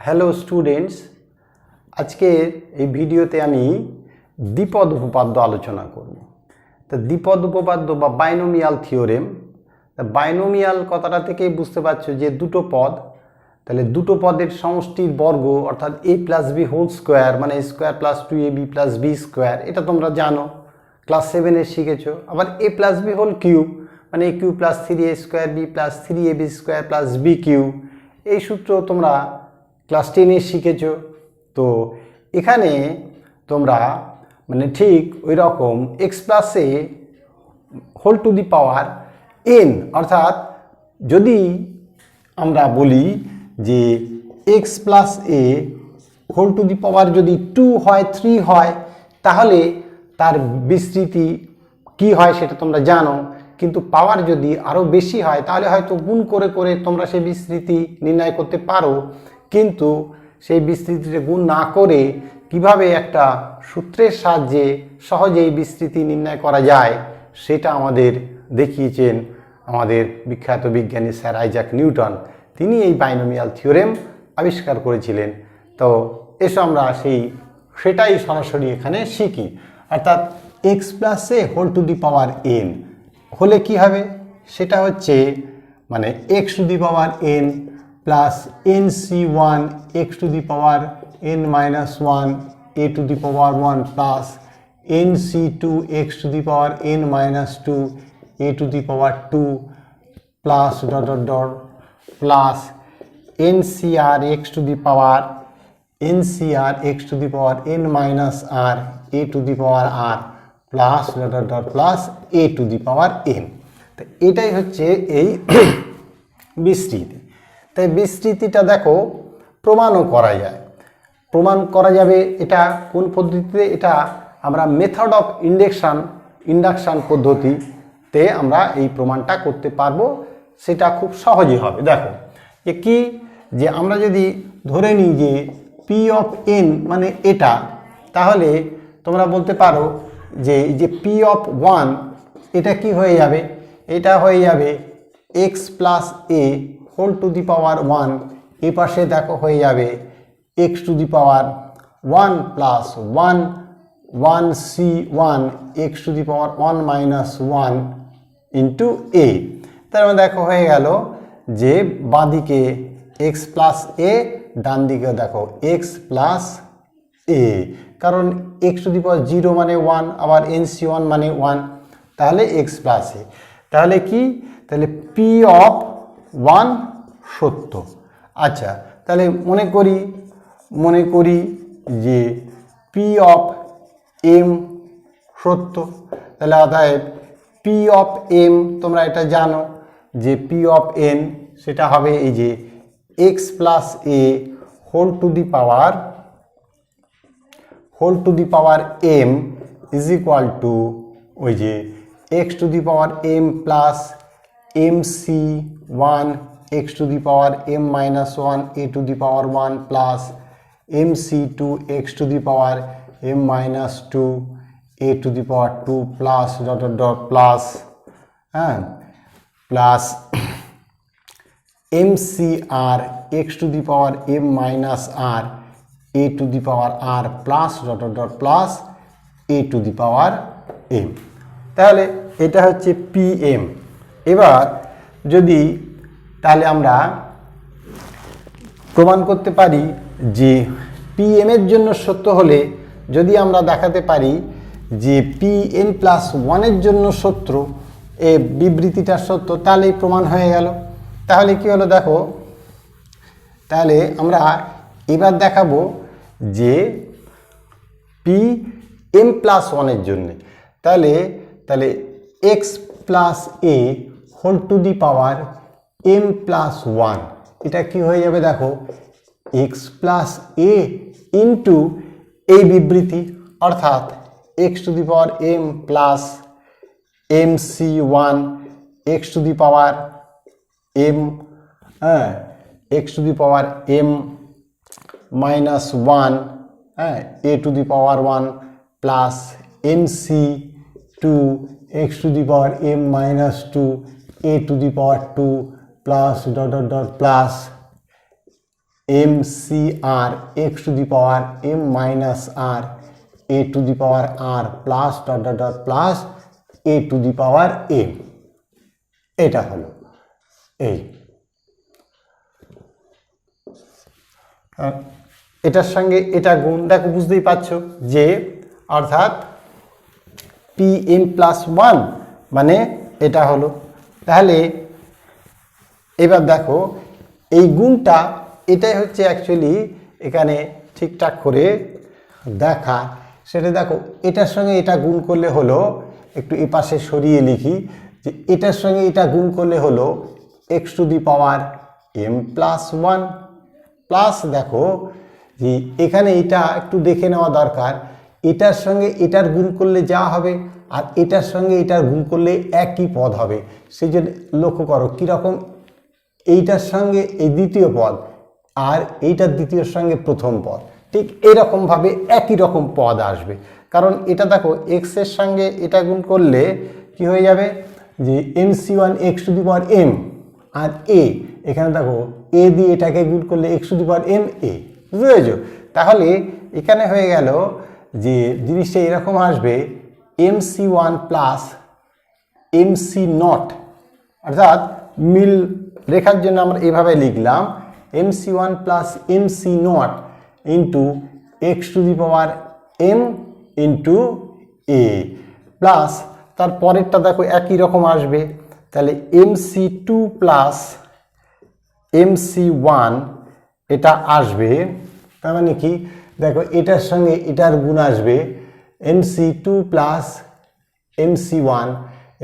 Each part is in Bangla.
হ্যালো স্টুডেন্টস, আজকের এই ভিডিওতে আমি দ্বিপদ উপপাদ্য আলোচনা করব। তো দ্বিপদ উপপাদ্য বা বাইনোমিয়াল থিওরেম, বাইনোমিয়াল কথাটা থেকেই বুঝতে পারছো যে দুটো পদ, তাহলে দুটো পদের সমষ্টির বর্গ অর্থাৎ a plus b whole square মানে square plus 2ab plus b square, এটা তোমরা জানো, ক্লাস 7-এ শিখেছো। আবার a plus b whole cube মানে a cube plus 3a square b plus 3ab square plus b cube, এই সূত্র তোমরা ক্লাস 10-এ শিখেছো। তো এখানে তোমরা মানে ঠিক ওই রকম x plus a whole to the power n, অর্থাৎ যদি আমরা বলি যে x plus a whole to the power যদি 2 হয় 3 হয়, তাহলে তার বিস্তৃতি কি হয় সেটা তোমরা জানো। কিন্তু পাওয়ার যদি আরও বেশি হয় তাহলে হয়তো গুণ করে করে তোমরা সেই বিস্তৃতি নির্ণয় করতে পারো, কিন্তু সেই বিস্তৃতিতে গুণ না করে কিভাবে একটা সূত্রের সাহায্যে সহজেই বিস্তৃতি নির্ণয় করা যায় সেটা আমাদের দেখিয়েছেন আমাদের বিখ্যাত বিজ্ঞানী স্যার আইজাক নিউটন। তিনি এই বাইনোমিয়াল থিওরেম আবিষ্কার করেছিলেন। তো এসো আমরা সেটাই সরাসরি এখানে শিখি। অর্থাৎ x plus a whole to the power n হলে কি হবে, সেটা হচ্ছে মানে x to the power n plus n C one x to the power n minus one a to the power one plus n C two x to the power n minus two a to the power two plus dot dot dot plus n C r x to the power n C r x to the power n minus r a to the power r plus dot dot dot plus a to the power n. তো এটাই হচ্ছে এই বিস্তৃতি। তাই বিস্তৃতিটা দেখো প্রমাণও করা যায়, প্রমাণ করা যাবে। এটা কোন পদ্ধতিতে? এটা আমরা মেথড অফ ইন্ডাকশান পদ্ধতিতে আমরা এই প্রমাণটা করতে পারবো, সেটা খুব সহজই হবে। দেখো যে কি, যে আমরা যদি ধরে নিই যে পি অফ এন মানে এটা, তাহলে তোমরা বলতে পারো যে এই যে পি অফ ওয়ান এটা কি হয়ে যাবে, এটা হয়ে যাবে x plus a whole to the power one, এ পাশে দেখো হয়ে যাবে x to the power one plus one one c one x to the power one minus one into a. তার মানে দেখো হয়ে গেল যে বাঁদিকে এক্স প্লাস এ, ডান দিকে দেখো এক্স প্লাস এ, কারণ এক্স টু দি পাওয়ার 0 মানে 1, আবার এন সি ওয়ান মানে 1, তাহলে এক্স প্লাস এ। তাহলে কি, তাহলে পি অফ ওয়ান সত্য। আচ্ছা, তাহলে মনে করি যে পি অফ এম সত্য। তাহলে অতএব পি অফ এম তোমরা এটা জানো যে পি অফ এন সেটা হবে এই যে x plus a whole to the power m is equal to ওই যে x to the power m plus m C one x to the power m minus one a to the power one plus m C two x to the power m minus two a to the power two plus dot dot dot plus plus m C r x to the power m minus r a to the power r plus dot dot dot plus a to the power m. তাহলে এটা হচ্ছে পি এম। এবার যদি তাহলে আমরা প্রমাণ করতে পারি যে পি এম এর জন্য সত্য হলে, যদি আমরা দেখাতে পারি যে পি এন প্লাস ওয়ানের জন্য সত্য, এ বিবৃতিটা সত্য, তাহলেই প্রমাণ হয়ে গেল। তাহলে কি হলো দেখো, তাহলে আমরা এবার দেখাবো যে পি এম প্লাস ওয়ানের জন্য, তাহলে x plus a whole to the power m plus one, এটা কি হয়ে যাবে দেখো এক্স প্লাস এ ইন্টু এই বিবৃতি, অর্থাৎ x to the power m plus m C one x to the power m x to the power m minus one a to the power one plus m C two x to the power m minus two a to the power two plus dot dot dot plus m C r x to the power m minus r a to the power r plus dot dot dot plus a to the power m. এটা হলো এই, এটার সঙ্গে এটা গুণ, দেখো বুঝতেই পারছো যে অর্থাৎ পি এম প্লাস ওয়ান মানে এটা হলো। তাহলে এবার দেখো এই গুণটা, এটাই হচ্ছে অ্যাকচুয়ালি এখানে ঠিকঠাক করে দেখা। সেটা দেখো এটার সঙ্গে এটা গুণ করলে হলো, একটু এ পাশে সরিয়ে লিখি, যে এটার সঙ্গে এটা গুণ করলে হলো x to the power m plus one plus, দেখো যে এখানে এটা একটু দেখে নেওয়া দরকার, এটার সঙ্গে এটার গুণ করলে যা হবে আর এটার সঙ্গে এটার গুণ করলে একই পদ হবে। সেই জন্য লক্ষ্য করো কীরকম, এইটার সঙ্গে এই দ্বিতীয় পদ আর এইটার দ্বিতীয়র সঙ্গে প্রথম পদ, ঠিক এরকমভাবে একই রকম পদ আসবে। কারণ এটা দেখো এক্সের সঙ্গে এটা গুণ করলে কি হয়ে যাবে, যে m C one x to the power m, আর এ এখানে দেখো এ দিয়ে এটাকে গুণ করলে x to the power m a, বুঝতে পেরেছো? তাহলে এখানে হয়ে গেল যে জিনিসটা এরকম আসবে m C one plus m C nought, অর্থাৎ মিল রেখার জন্য আমরা এভাবে লিখলাম m C one plus m C nought into x to the power m into a plus, তার পরেরটা দেখো একই রকম আসবে, তাহলে m C two plus m C one এটা আসবে। তার মানে কি, দেখো এটার সঙ্গে এটার গুণ আসবে m C two plus m C one,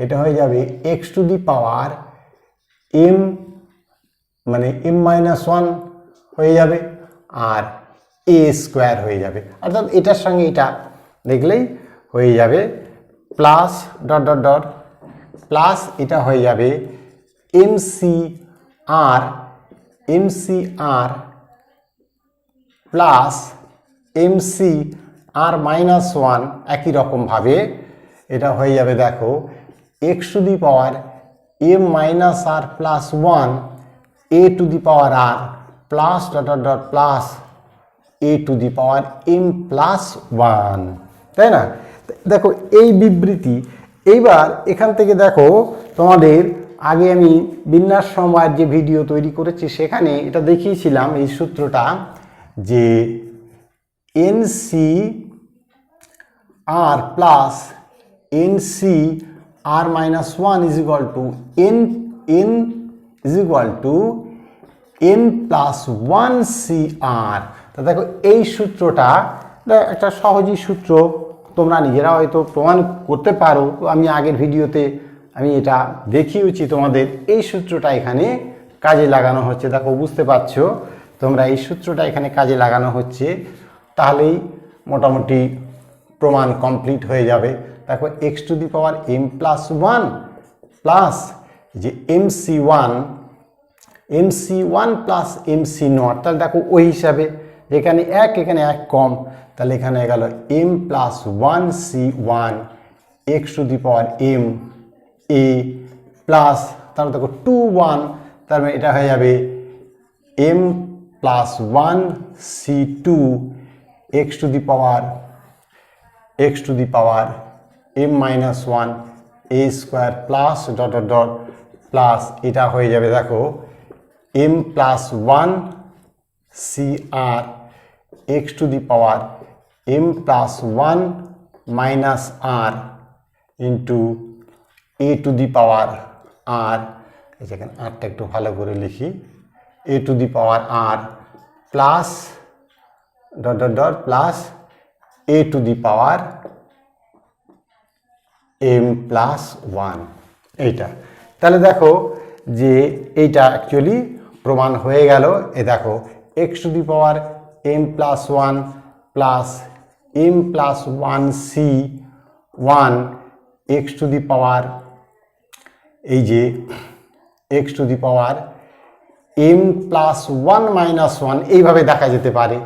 এটা হয়ে যাবে x to the power m মানে এম মাইনাস ওয়ান হয়ে যাবে আর এ স্কোয়ার হয়ে যাবে, অর্থাৎ এটার সঙ্গে এটা দেখলেই হয়ে যাবে plus dot dot dot plus এটা হয়ে যাবে m C r plus m C r minus one, একই রকমভাবে এটা হয়ে যাবে দেখো x to the power m minus r plus one a to the power r plus dot dot dot plus a to the power m plus one, তাই না? দেখো এই বিবৃতি, এইবার এখান থেকে দেখো তোমাদের আগে আমি বিন্যাস সময়ের যে ভিডিও তৈরি করেছি সেখানে এটা দেখিয়েছিলাম এই সূত্রটা, যে n C r plus n C r minus one is equal to n is equal to n plus one C r. তা দেখো এই সূত্রটা একটা সহজই সূত্র, তোমরা নিজেরা হয়তো প্রমাণ করতে পারো, আমি আগের ভিডিওতে আমি এটা দেখিয়েছি তোমাদের। এই সূত্রটা এখানে কাজে লাগানো হচ্ছে, দেখো বুঝতে পারছো তোমরা, এই সূত্রটা এখানে কাজে লাগানো হচ্ছে, তাহলেই মোটামুটি প্রমাণ কমপ্লিট হয়ে যাবে। দেখো x to the power m plus one plus যে m C one plus m C naught, তাহলে দেখো ওই হিসাবে এখানে এক এখানে এক কম, তাহলে এখানে গেল m plus one c one x to the power m a plus, তারপর দেখো টু ওয়ান, তার মানে এটা হয়ে যাবে m plus one c two x to the power m minus one a square plus dot dot dot plus এটা হয়ে যাবে দেখো m plus one C r x to the power m plus one minus r into a to the power r, এখানে আরটা একটু ভালো করে লিখি, a to the power r plus dot dot dot plus a to the power m plus one, এইটা। তাহলে দেখো যে এইটা অ্যাকচুয়ালি প্রমাণ হয়ে গেল। এ দেখো x to the power m plus one plus m plus one c one x to the power, এই যে x to the power m plus one minus one, এইভাবে দেখা যেতে পারে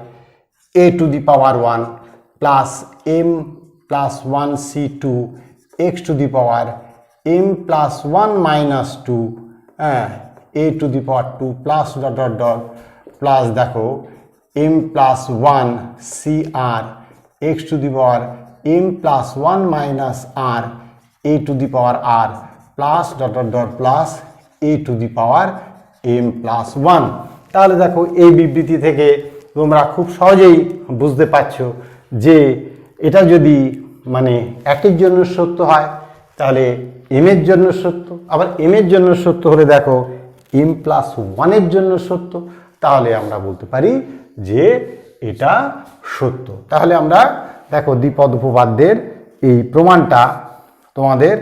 a to the power one plus m plus one c two x to the power m plus one minus two, হ্যাঁ, a to the power two plus dot dot dot plus দেখো m plus one C r x to the power m plus one minus r a to the power r plus dot dot dot plus a to the power m plus one. তাহলে দেখো এই বিবৃতি থেকে তোমরা খুব সহজেই বুঝতে পারছো যে এটা যদি মানে একের জন্য সত্য হয় তাহলে এম এর জন্য সত্য, আবার এম এর জন্য সত্য হলে দেখো এম প্লাস ওয়ানের জন্য সত্য, তাহলে আমরা বলতে পারি যে এটা সত্য। তাহলে আমরা দেখো দ্বিপদ উপপাদ্যের এই প্রমাণটা তোমাদের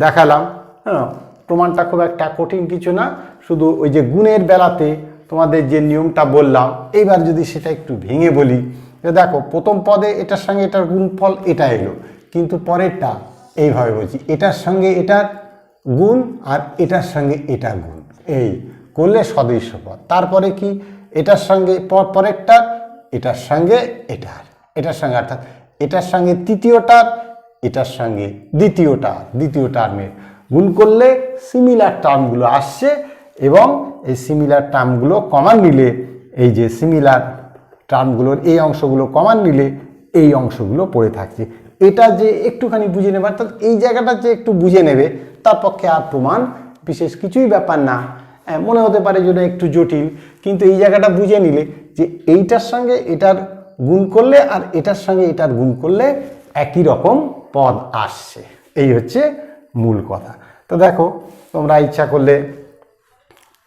দেখালাম। হ্যাঁ, প্রমাণটা খুব একটা কঠিন কিছু না, শুধু ওই যে গুণের বেলাতে তোমাদের যে নিয়মটা বললাম এইবার যদি সেটা একটু ভেঙে বলি, দেখো প্রথম পদে এটার সঙ্গে এটার গুণফল এটা এলো, কিন্তু পরেরটা এইভাবে বলছি এটার সঙ্গে এটার গুণ আর এটার সঙ্গে এটার গুণ, এই করলে সদৃশ্য পদ। তারপরে কি এটার সঙ্গে পরেরটার এটার সঙ্গে এটার সঙ্গে অর্থাৎ এটার সঙ্গে তৃতীয়টার এটার সঙ্গে দ্বিতীয় টার্মের গুণ করলে সিমিলার টার্মগুলো আসছে এবং এই সিমিলার টার্মগুলো কমান নিলে এই যে সিমিলার টার্মগুলোর এই অংশগুলো কমান নিলে এই অংশগুলো পড়ে থাকছে। এটা যে একটুখানি বুঝে নেবে, অর্থাৎ এই জায়গাটা যে একটু বুঝে নেবে তার পক্ষে আর প্রমাণ বিশেষ কিছুই ব্যাপার না। মনে হতে পারে যেন একটু জটিল, কিন্তু এই জায়গাটা বুঝে নিলে যে এইটার সঙ্গে এটার গুণ করলে আর এটার সঙ্গে এটার গুণ করলে একই রকম পদ আসছে, এই হচ্ছে মূল কথা। তো দেখো তোমরা ইচ্ছা করলে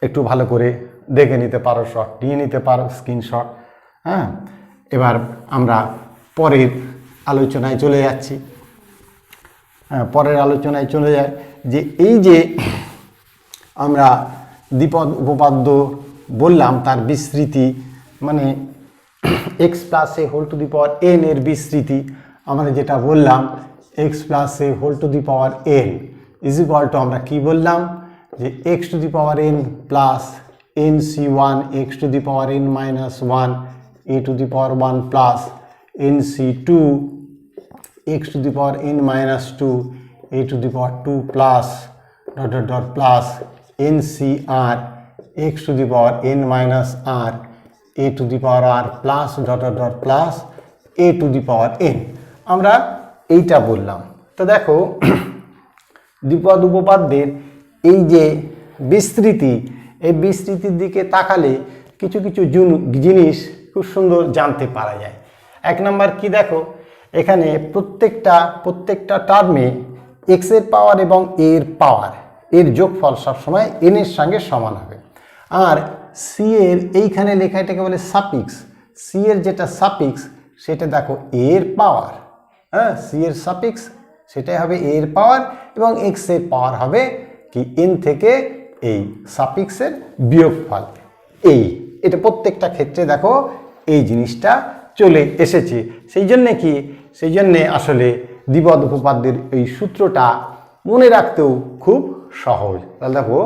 একটু ভালো করে দেখে নিতে পারো, শট নিয়ে নিতে পারো, স্ক্রিনশট। হ্যাঁ, এবার আমরা পরের আলোচনায় চলে যাচ্ছি। পরের আলোচনায় চলে যায় যে এই যে আমরা দ্বিপদ উপপাদ্য বললাম তার বিস্তৃতি মানে x plus a whole to the power n এর বিস্তৃতি আমরা যেটা বললাম x plus a whole to the power n is equal to আমরা কি বললাম যে x to the power n plus n C one x to the power n minus one a to the power one plus n C two x to the power n minus two a to the power two plus dot dot dot plus n C r x to the power n minus r a to the power r plus dot dot dot plus a to the power n আমরা এইটা বললাম। তো দেখো দ্বিপদ উপপাদ্যের এই যে বিস্তৃতি, এই বিস্তৃতির দিকে তাকালে কিছু কিছু জিনিস খুব সুন্দর জানতে পারা যায়। এক নম্বর কি দেখো, এখানে প্রত্যেকটা টার্মে এক্স এর পাওয়ার এবং এর পাওয়ার এর যোগফল সবসময় এন এর সঙ্গে সমান হবে। আর সি এর এইখানে লেখা এটাকে বলে সাপিক্স, সি এর যেটা সাপিক্স সেটা দেখো এর পাওয়ার, হ্যাঁ সি এর সাপিক্স সেটাই হবে এর পাওয়ার এবং এক্স এর পাওয়ার হবে কি এন থেকে এই সাপিক্সের বিয়োগফল। এটা প্রত্যেকটা ক্ষেত্রে দেখো এই জিনিসটা চলে এসেছে। সেই জন্যে আসলে দ্বিপদ উপপাদ্যের এই সূত্রটা মনে রাখতেও খুব সহজ। তাহলে দেখো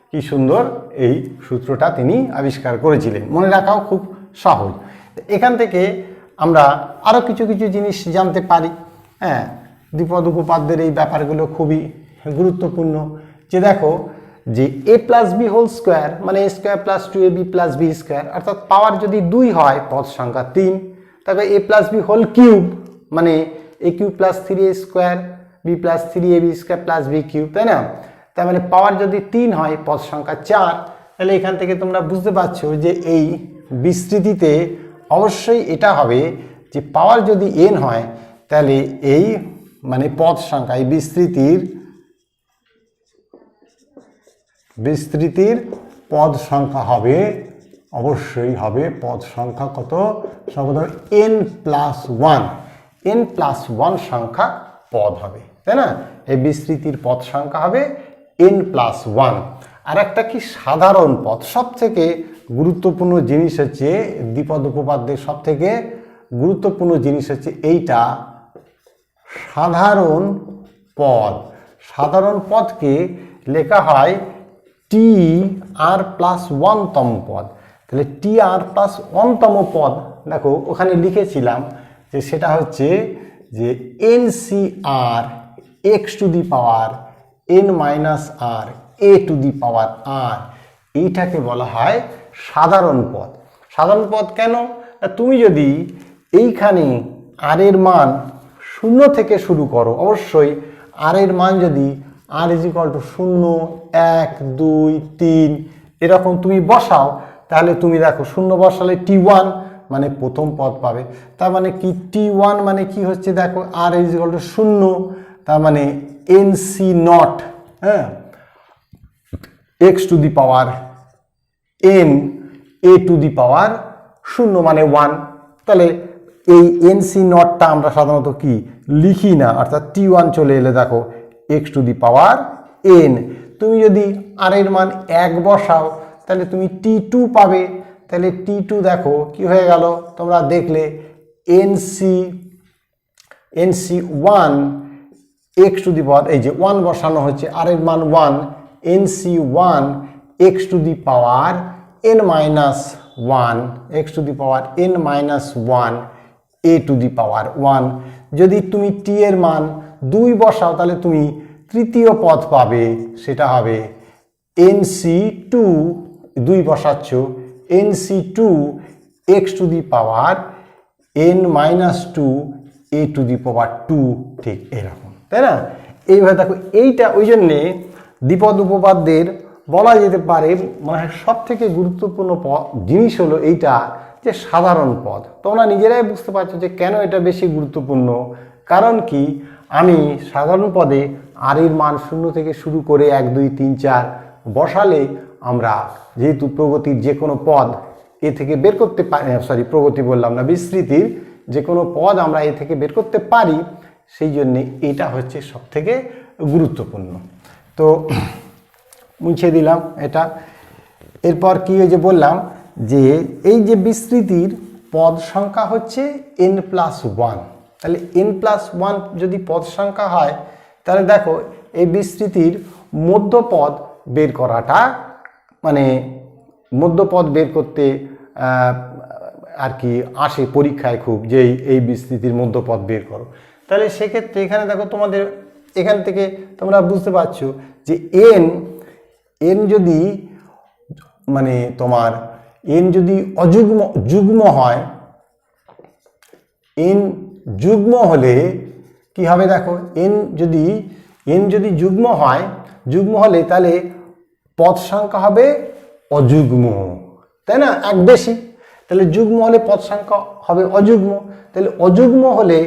কি সুন্দর এই সূত্রটা তিনি আবিষ্কার করেছিলেন, মনে রাখাও খুব সহজ। এখান থেকে আমরা আরও কিছু জিনিস জানতে পারি। হ্যাঁ, দ্বিপদ উপপাদ্যের এই ব্যাপারগুলো খুবই গুরুত্বপূর্ণ। যে দেখো যে a plus b whole square মানে a square plus two a b plus b square, অর্থাৎ পাওয়ার যদি 2 হয় পদ সংখ্যা 3, তবে a plus b whole cube মানে a cube plus 3 a square b plus 3 a b square plus b cube, তাই না? তার মানে পাওয়ার যদি 3 হয় পদ সংখ্যা 4, তাহলে এখান থেকে তোমরা বুঝতে পারছো যে এই বিস্তৃতিতে অবশ্যই এটা হবে যে পাওয়ার যদি n হয় তাহলে এই মানে পদ সংখ্যা এই বিস্তৃতির পদ সংখ্যা হবে অবশ্যই হবে পদ সংখ্যা কত সর্বদা n+1 সংখ্যা পদ হবে, তাই না? এই বিস্তৃতির পদ সংখ্যা হবে n+1। আর একটা কি সাধারণ পদ, সব থেকে গুরুত্বপূর্ণ জিনিস হচ্ছে দ্বিপদ উপপাদ্যের সব থেকে গুরুত্বপূর্ণ জিনিস হচ্ছে এইটা সাধারণ পদ। সাধারণ পদকে লেখা হয় TR+1 তম পদ। তাহলে TR+1 তম পদ দেখো ওখানে লিখেছিলাম যে সেটা হচ্ছে যে NCR x two the power n-r a two the power r, এইটাকে বলা হয় সাধারণ পদ। সাধারণ পদ কেন? তুমি যদি এইখানে আর এর মান 0 থেকে শুরু করো, অবশ্যই আর এর মান যদি r = 0, 1, 2, 3 এরকম তুমি বসাও, তাহলে তুমি দেখো 0 বসালে t1 মানে প্রথম পদ পাবে। তার মানে কি t1 মানে কি হচ্ছে দেখো r = 0, তার মানে nc0, হ্যাঁ, x⁴ n a⁴ 0 মানে 1। তাহলে এই nc0টা আমরা সাধারণত কি লিখি না, অর্থাৎ t1 চলে এলে দেখো x⁴n। তুমি যদি r এর মান 1 বসাও তাহলে তুমি t2 পাবে। তাহলে t2 দেখো কি হয়ে গেল, তোমরা দেখলে nc1 x⁴, এই যে 1 বসানো হচ্ছে, r এর মান 1, nc1 x⁴n a⁴1 যদি তুমি t এর মান 2 বসাও তাহলে তুমি তৃতীয় পদ পাবে, সেটা হবে nc2, 2 বসাচ্ছ, nc2 x⁴n -2 a⁴2, ঠিক এরকম, তাই না? এইভাবে দেখো, এইটা ওই জন্যে দ্বিপদ উপপাদ্যের বলা যেতে পারে মানে সব থেকে গুরুত্বপূর্ণ জিনিস হলো এইটা যে সাধারণ পদ। তোমরা নিজেরাই বুঝতে পারছো যে কেন এটা বেশি গুরুত্বপূর্ণ। কারণ কি, আমি সাধারণ পদে আর এর মান 0 থেকে শুরু করে 1, 2, 3, 4 বসালে আমরা যেহেতু প্রগতির যে কোনো পদ এ থেকে বের করতে পারি, প্রগতি বললাম না, বিস্তৃতির যে কোনো পদ আমরা এ থেকে বের করতে পারি, সেই জন্যে এটা হচ্ছে সব থেকে গুরুত্বপূর্ণ। তো মুছে দিলাম এটা। এরপর কি ওই যে বললাম যে এই যে বিস্তৃতির পদ সংখ্যা হচ্ছে n+1, তাহলে n+1 যদি পদ সংখ্যা হয় তাহলে দেখো এই বিস্তৃতির মধ্যপদ বের করাটা মানে মধ্যপদ বের করতে আর কি আসে পরীক্ষায় খুব, যে এই বিস্তৃতির মধ্যপদ বের করো। তাহলে সেক্ষেত্রে এখানে দেখো তোমাদের এখান থেকে তোমরা বুঝতে পারছো যে n যদি মানে তোমার n যদি যুগ্ম হয়, n যুগ্ম হলে কি হবে দেখো, n যদি যুগ্ম হয়, যুগ্ম হলে তাহলে পদ সংখ্যা হবে অযুগ্ম, তাই না? এক বেশি, তাহলে যুগ্ম হলে পদ সংখ্যা হবে অযুগ্ম। তাহলে অযুগ্ম হলে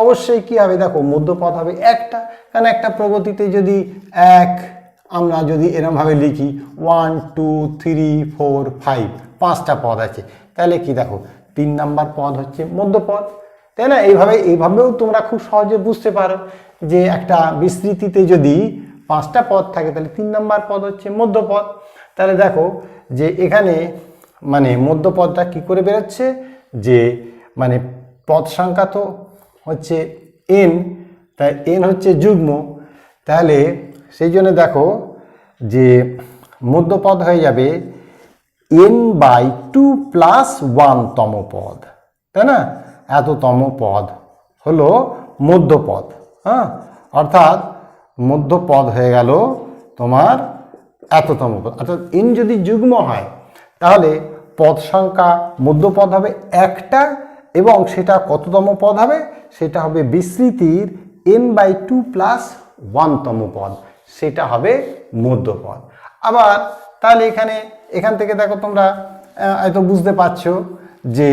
অবশ্যই কি হবে দেখো, মধ্যপদ হবে একটা। কারণ একটা প্রগতিতে যদি আমরা যদি এরমভাবে লিখি 1, 2, 3, 4, 5 5টা পদ আছে, তাহলে কি দেখো 3 নাম্বার পদ হচ্ছে মধ্যপদ, তাই না? এইভাবেও তোমরা খুব সহজে বুঝতে পারো যে একটা বিস্তৃতিতে যদি 5টা পদ থাকে তাহলে 3 নাম্বার পদ হচ্ছে মধ্যপদ। তাহলে দেখো যে এখানে মানে মধ্যপদটা কি করে বেরোচ্ছে, যে মানে পদ সংখ্যা তো হচ্ছে n, তাই n হচ্ছে যুগ্ম, তাহলে সেই জন্য দেখো যে মধ্যপদ হয়ে যাবে n/2 + 1 তম পদ, তাই না? এততম পদ হলো মধ্যপদ, হ্যাঁ, অর্থাৎ মধ্যপদ হয়ে গেল তোমার এততম পদ। অর্থাৎ n যদি যুগ্ম হয় তাহলে পদ সংখ্যা মধ্যপদ হবে একটা, এবং সেটা কততম পদ হবে, সেটা হবে বিস্তৃতির n/2 + 1 তম পদ, সেটা হবে মধ্যপদ। আবার তাহলে এখান থেকে দেখো তোমরা হয়তো বুঝতে পারছো যে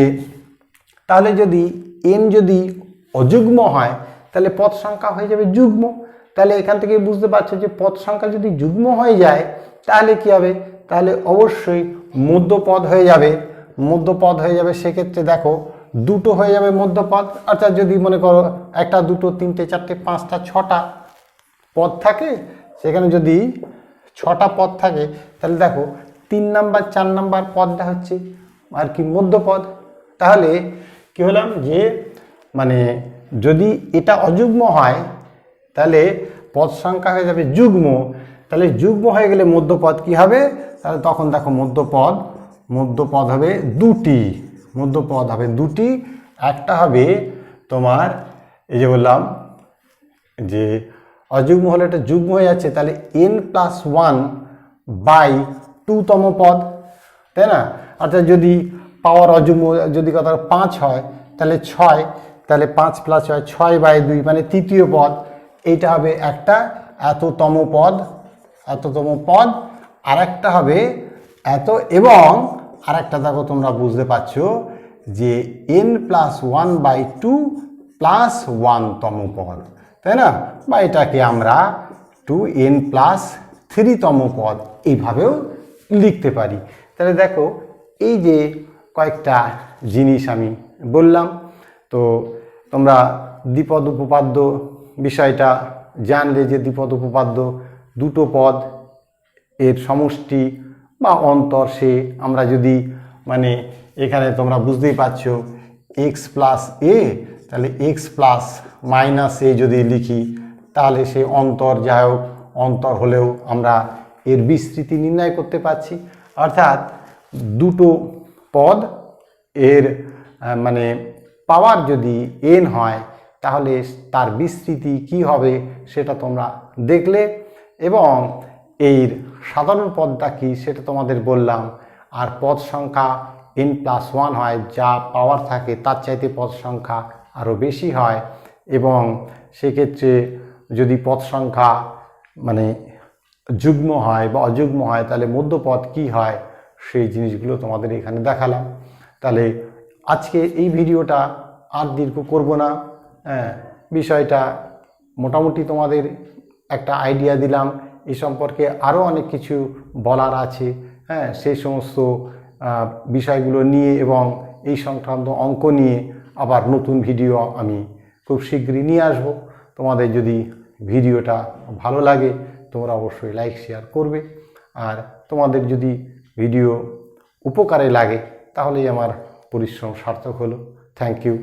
তাহলে যদি n যদি অযুগ্ম হয় তাহলে পদ সংখ্যা হয়ে যাবে যুগ্ম। তাহলে এখান থেকে বুঝতে পারছো যে পদ সংখ্যা যদি যুগ্ম হয়ে যায় তাহলে কি হবে, তাহলে অবশ্যই মধ্যপদ হয়ে যাবে। মধ্যপদ হয়ে যাবে সেক্ষেত্রে দেখো দুটো হয়ে যাবে মধ্যপদ, অর্থাৎ যদি মনে করো 1, 2, 3, 4, 5, 6টা পদ থাকে, সেখানে যদি 6টা পদ থাকে তাহলে দেখো 3 নাম্বার 4 নাম্বার পদটা হচ্ছে আর কি মধ্যপদ। তাহলে কি হলাম যে মানে যদি এটা অযুগ্ম হয় তাহলে পদ সংখ্যা হয়ে যাবে যুগ্ম, তাহলে যুগ্ম হয়ে গেলে মধ্যপদ কি হবে, তাহলে তখন দেখো মধ্যপদ হবে দুটি, মধ্যপদ হবে দুটি। একটা হবে তোমার এই যে বললাম যে অযুগ্ম হলে এটা যুগ্ম হয়ে যাচ্ছে, তাহলে n+1/2 তম পদ, তাই না? অর্থাৎ যদি পাওয়ার অযুগ্ম যদি কথা 5 হয় তাহলে 6, তাহলে 5 প্লাস 6/2 মানে তৃতীয় পদ। এইটা হবে একটা এততম পদ, আর একটা হবে এত, এবং আরেকটা দেখো তোমরা বুঝতে পারছো যে n+1/2 প্লাস 1তম পদ, তাই না? বা এটাকে আমরা 2n+3তম পদ এইভাবেও লিখতে পারি। তাহলে দেখো এই যে কয়েকটা জিনিস আমি বললাম, তো তোমরা দ্বিপদ উপপাদ্য বিষয়টা জানলে যে দ্বিপদ উপপাদ্য দুটো পদ এর সমষ্টি বা অন্তর, সে আমরা যদি মানে এখানে তোমরা বুঝতেই পারছো x+a, তাহলে x+-a যদি লিখি তাহলে সে অন্তর, যাই হোক অন্তর হলেও আমরা এর বিস্তৃতি নির্ণয় করতে পারছি। অর্থাৎ দুটো পদ এর মানে পাওয়ার যদি n হয় তাহলে তার বিস্তৃতি কি হবে সেটা তোমরা দেখলে, এবং এর সাধারণ পদটা কি সেটা তোমাদের বললাম। আর পদ সংখ্যা n+1 হয়, যা পাওয়ার থাকে তার চাইতে পদ সংখ্যা আরও বেশি হয়, এবং সেক্ষেত্রে যদি পদ সংখ্যা মানে যুগ্ম হয় বা অযুগ্ম হয় তাহলে মধ্যপদ কি হয় সেই জিনিসগুলো তোমাদের এখানে দেখালাম। তাহলে আজকে এই ভিডিওটা আর দীর্ঘ করব না, বিষয়টা মোটামুটি তোমাদের একটা আইডিয়া দিলাম। এই সম্পর্কে আরও অনেক কিছু বলার আছে, সেই সমস্ত বিষয়গুলো নিয়ে এবং এই সংক্রান্ত অঙ্ক নিয়ে আবার নতুন ভিডিও আমি খুব শীঘ্রই নিয়ে আসব। তোমাদের যদি ভিডিওটা ভালো লাগে তোমরা অবশ্যই লাইক শেয়ার করবে, আর তোমাদের যদি ভিডিও উপকারে লাগে তাহলেই আমার পরিশ্রম সার্থক হলো। Thank you.